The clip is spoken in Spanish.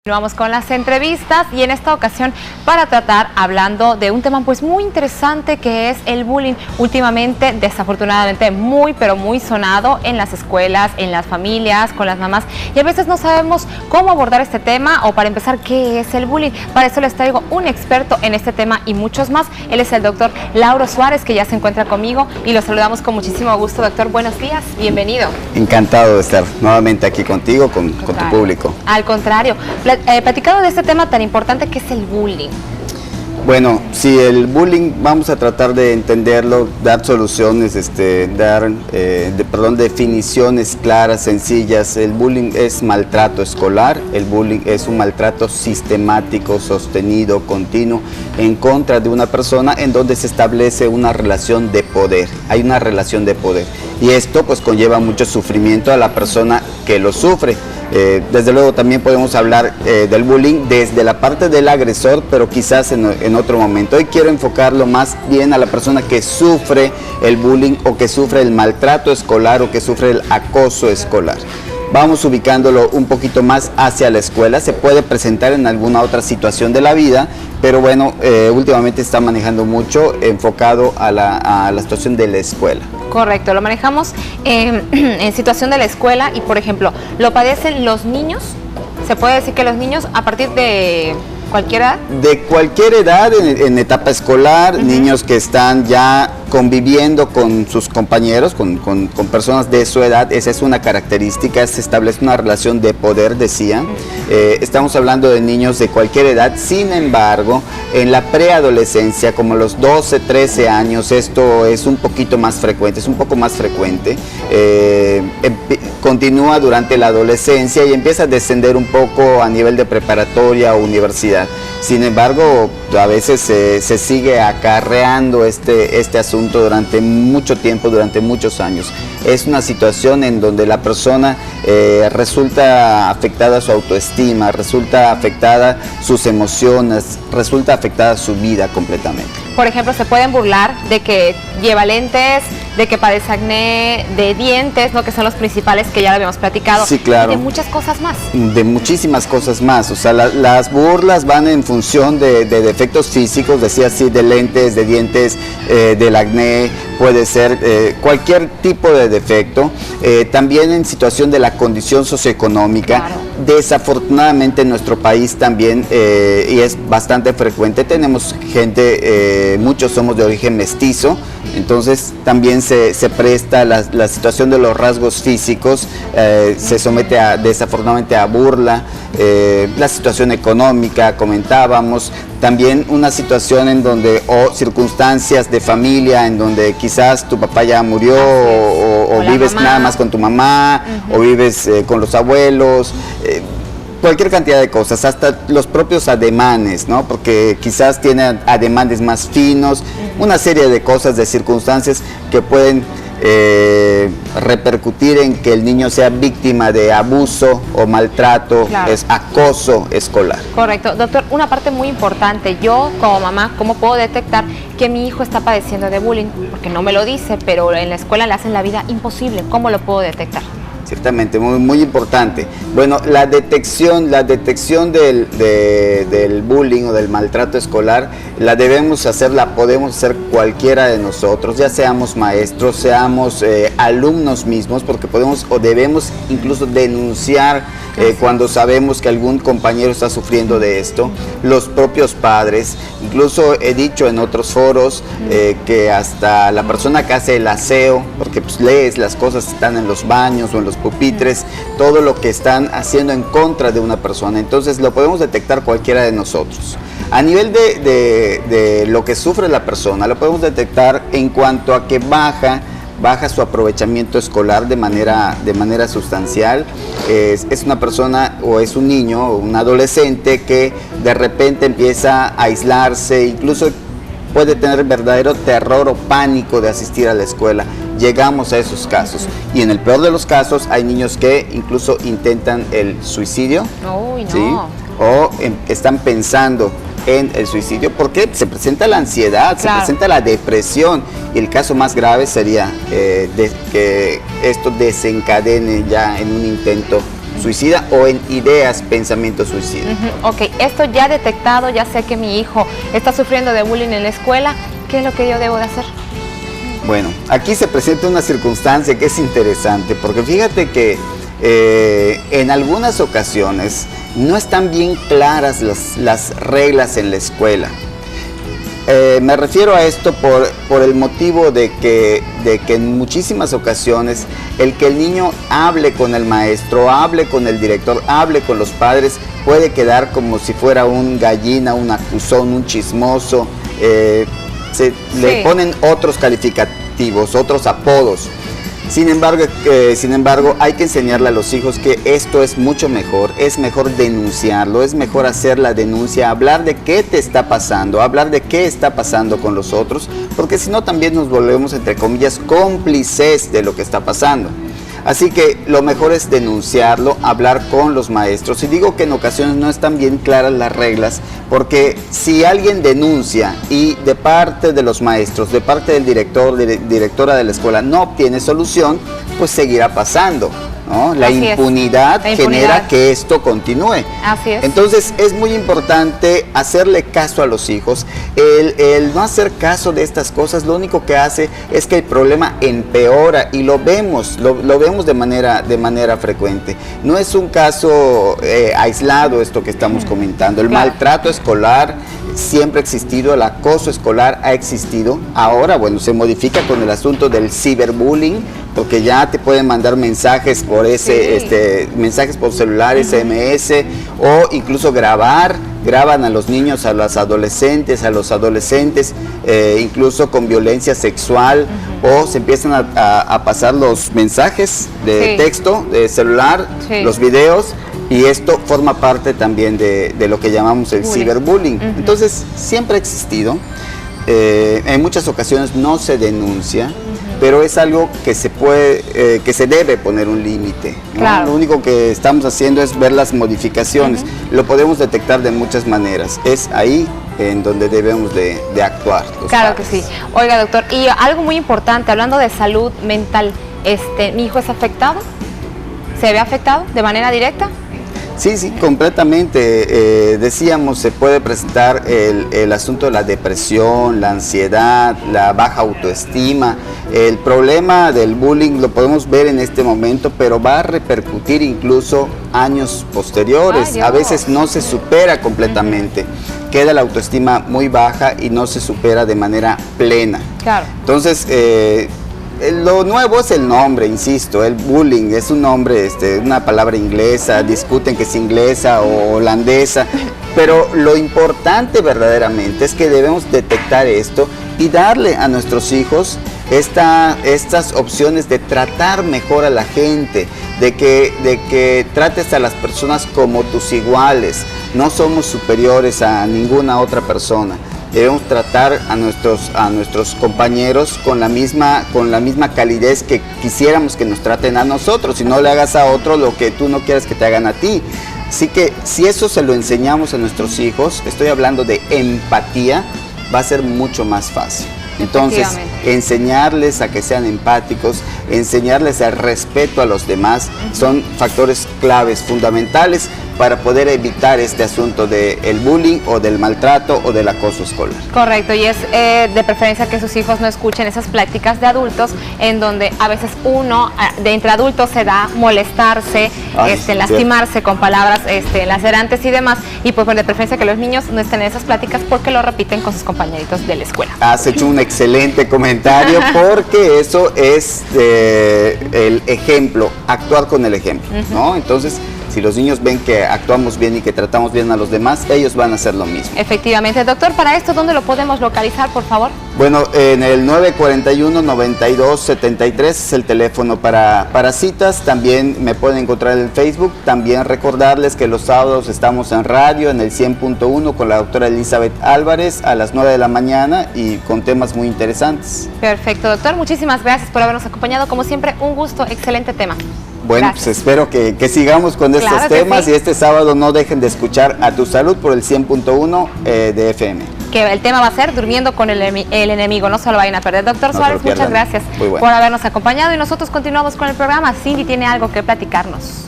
Continuamos con las entrevistas y en esta ocasión para tratar hablando de un tema pues muy interesante que es el bullying, últimamente desafortunadamente muy pero muy sonado en las escuelas, en las familias, con las mamás, y a veces no sabemos cómo abordar este tema o para empezar qué es el bullying. Para eso les traigo un experto en este tema y muchos más. Él es el doctor Lauro Suárez, que ya se encuentra conmigo y lo saludamos con muchísimo gusto. Doctor, buenos días, bienvenido. Encantado de estar nuevamente aquí contigo, con tu público. Al contrario, platicado de este tema tan importante que es el bullying. Bueno, sí, el bullying vamos a tratar de entenderlo, dar soluciones, dar definiciones claras, sencillas. El bullying es maltrato escolar, el bullying es un maltrato sistemático, sostenido, continuo, en contra de una persona en donde se establece una relación de poder. Hay una relación de poder y esto pues conlleva mucho sufrimiento a la persona que lo sufre. Desde luego también podemos hablar del bullying desde la parte del agresor, pero quizás en otro momento. Hoy quiero enfocarlo más bien a la persona que sufre el bullying o que sufre el maltrato escolar o que sufre el acoso escolar. Vamos ubicándolo un poquito más hacia la escuela. Se puede presentar en alguna otra situación de la vida, pero bueno, últimamente está manejando mucho enfocado a la situación de la escuela. Correcto, lo manejamos en situación de la escuela y, por ejemplo, ¿lo padecen los niños? ¿Se puede decir que los niños a partir de cualquier edad? De cualquier edad, en etapa escolar, niños que están ya conviviendo con sus compañeros, con personas de su edad. Esa es una característica, se establece una relación de poder, decía. Estamos hablando de niños de cualquier edad. Sin embargo, en la preadolescencia, como los 12, 13 años, esto es un poquito más frecuente, es un poco más frecuente. Continúa durante la adolescencia y empieza a descender un poco a nivel de preparatoria o universidad. Sin embargo, a veces se sigue acarreando este asunto durante mucho tiempo, durante muchos años. Es una situación en donde la persona resulta afectada su autoestima, resulta afectada sus emociones, resulta afectada su vida completamente. Por ejemplo, se pueden burlar de que lleva lentes, de que padece acné, de dientes, ¿no? Que son los principales que ya lo habíamos platicado. Sí, claro. Y de muchas cosas más. De muchísimas cosas más. O sea, las burlas van en función de defectos físicos, decía así, de lentes, de dientes, del acné, puede ser cualquier tipo de defecto. También en situación de la condición socioeconómica. Claro. Desafortunadamente en nuestro país también, y es bastante frecuente, tenemos gente, muchos somos de origen mestizo, entonces también se presta la situación de los rasgos físicos, se somete desafortunadamente a burla, la situación económica, comentábamos, también una situación en donde, o circunstancias de familia, en donde quizás tu papá ya murió, o vives nada más con tu mamá, o vives con los abuelos, cualquier cantidad de cosas, hasta los propios ademanes, ¿no? Porque quizás tiene ademanes más finos, una serie de cosas, de circunstancias que pueden repercutir en que el niño sea víctima de abuso o maltrato, claro. Es acoso escolar. Correcto. Doctor, una parte muy importante, yo como mamá, ¿cómo puedo detectar que mi hijo está padeciendo de bullying? Porque no me lo dice, pero en la escuela le hacen la vida imposible. ¿Cómo lo puedo detectar? Ciertamente, muy importante. Bueno, la detección del bullying o del maltrato escolar la podemos hacer cualquiera de nosotros, ya seamos maestros, seamos alumnos mismos, porque podemos o debemos incluso denunciar cuando sabemos que algún compañero está sufriendo de esto, los propios padres. Incluso he dicho en otros foros que hasta la persona que hace el aseo, porque pues lees las cosas que están en los baños o en los pupitres, todo lo que están haciendo en contra de una persona, entonces lo podemos detectar cualquiera de nosotros. A nivel de lo que sufre la persona, lo podemos detectar en cuanto a que baja su aprovechamiento escolar de manera sustancial. Es una persona o es un niño o un adolescente que de repente empieza a aislarse, incluso puede tener verdadero terror o pánico de asistir a la escuela. Llegamos a esos casos y en el peor de los casos hay niños que incluso intentan el suicidio. Uy, no. ¿Sí? O están pensando en el suicidio porque se presenta la ansiedad, claro. Se presenta la depresión, y el caso más grave sería que esto desencadene ya en un intento suicida o en ideas, pensamientos suicidas. Ok, esto ya detectado, ya sé que mi hijo está sufriendo de bullying en la escuela, ¿qué es lo que yo debo de hacer? Bueno, aquí se presenta una circunstancia que es interesante, porque fíjate que en algunas ocasiones no están bien claras las reglas en la escuela. Me refiero a esto por el motivo de que en muchísimas ocasiones el que el niño hable con el maestro, hable con el director, hable con los padres, puede quedar como si fuera un gallina, un acusón, un chismoso. Le ponen otros calificativos, otros apodos. Sin embargo, hay que enseñarle a los hijos que esto es mucho mejor, es mejor denunciarlo, es mejor hacer la denuncia, hablar de qué te está pasando, hablar de qué está pasando con los otros, porque si no también nos volvemos, entre comillas, cómplices de lo que está pasando. Así que lo mejor es denunciarlo, hablar con los maestros. Y digo que en ocasiones no están bien claras las reglas, porque si alguien denuncia y de parte de los maestros, de parte del director, directora de la escuela, no obtiene solución, pues seguirá pasando, ¿no? La impunidad genera que esto continúe. Así es. Entonces es muy importante hacerle caso a los hijos. El no hacer caso de estas cosas lo único que hace es que el problema empeora, y lo vemos de manera frecuente. No es un caso aislado esto que estamos comentando. El maltrato escolar siempre ha existido, el acoso escolar ha existido. Ahora, bueno, se modifica con el asunto del ciberbullying, porque ya te pueden mandar mensajes por mensajes por celular, SMS, o incluso graban a los niños, a los adolescentes, incluso con violencia sexual, o se empiezan a pasar los mensajes de texto, de celular, los videos, y esto forma parte también de lo que llamamos el ciberbullying. Entonces, siempre ha existido, en muchas ocasiones no se denuncia, pero es algo que que se debe poner un límite, ¿no? Claro. Lo único que estamos haciendo es ver las modificaciones. Lo podemos detectar de muchas maneras. Es ahí en donde debemos de actuar. Claro que sí. Oiga, doctor, y algo muy importante, hablando de salud mental, ¿mi hijo es afectado? ¿Se ve afectado de manera directa? Sí, completamente. Decíamos, se puede presentar el asunto de la depresión, la ansiedad, la baja autoestima. El problema del bullying lo podemos ver en este momento, pero va a repercutir incluso años posteriores. A veces no se supera completamente. Queda la autoestima muy baja y no se supera de manera plena. Claro. Entonces, lo nuevo es el nombre, insisto, el bullying es un nombre, una palabra inglesa, discuten que es inglesa o holandesa, pero lo importante verdaderamente es que debemos detectar esto y darle a nuestros hijos estas opciones de tratar mejor a la gente, de que trates a las personas como tus iguales. No somos superiores a ninguna otra persona. Debemos tratar a nuestros compañeros con la misma calidez que quisiéramos que nos traten a nosotros. Si no le hagas a otro lo que tú no quieres que te hagan a ti. Así que si eso se lo enseñamos a nuestros hijos, estoy hablando de empatía, va a ser mucho más fácil. Entonces, enseñarles a que sean empáticos, enseñarles el respeto a los demás, son factores claves, fundamentales para poder evitar este asunto del bullying o del maltrato o del acoso escolar. Correcto, y es de preferencia que sus hijos no escuchen esas pláticas de adultos en donde a veces uno, de entre adultos, se da molestarse, lastimarse con palabras lacerantes y demás, y pues de preferencia que los niños no estén en esas pláticas porque lo repiten con sus compañeritos de la escuela. Has hecho un excelente comentario porque eso es el ejemplo, actuar con el ejemplo, ¿no? Entonces, si los niños ven que actuamos bien y que tratamos bien a los demás, ellos van a hacer lo mismo. Efectivamente. Doctor, para esto, ¿dónde lo podemos localizar, por favor? Bueno, en el 941-9273 es el teléfono para citas. También me pueden encontrar en el Facebook. También recordarles que los sábados estamos en radio, en el 100.1 con la doctora Elizabeth Álvarez a las 9 de la mañana y con temas muy interesantes. Perfecto, doctor. Muchísimas gracias por habernos acompañado. Como siempre, un gusto, excelente tema. Bueno, gracias. Pues espero que sigamos con estos temas y este sábado no dejen de escuchar A Tu Salud por el 100.1 de FM. Que el tema va a ser Durmiendo con el enemigo, no se lo vayan a perder. Doctor Suárez, muchas gracias por habernos acompañado y nosotros continuamos con el programa. Cindy tiene algo que platicarnos.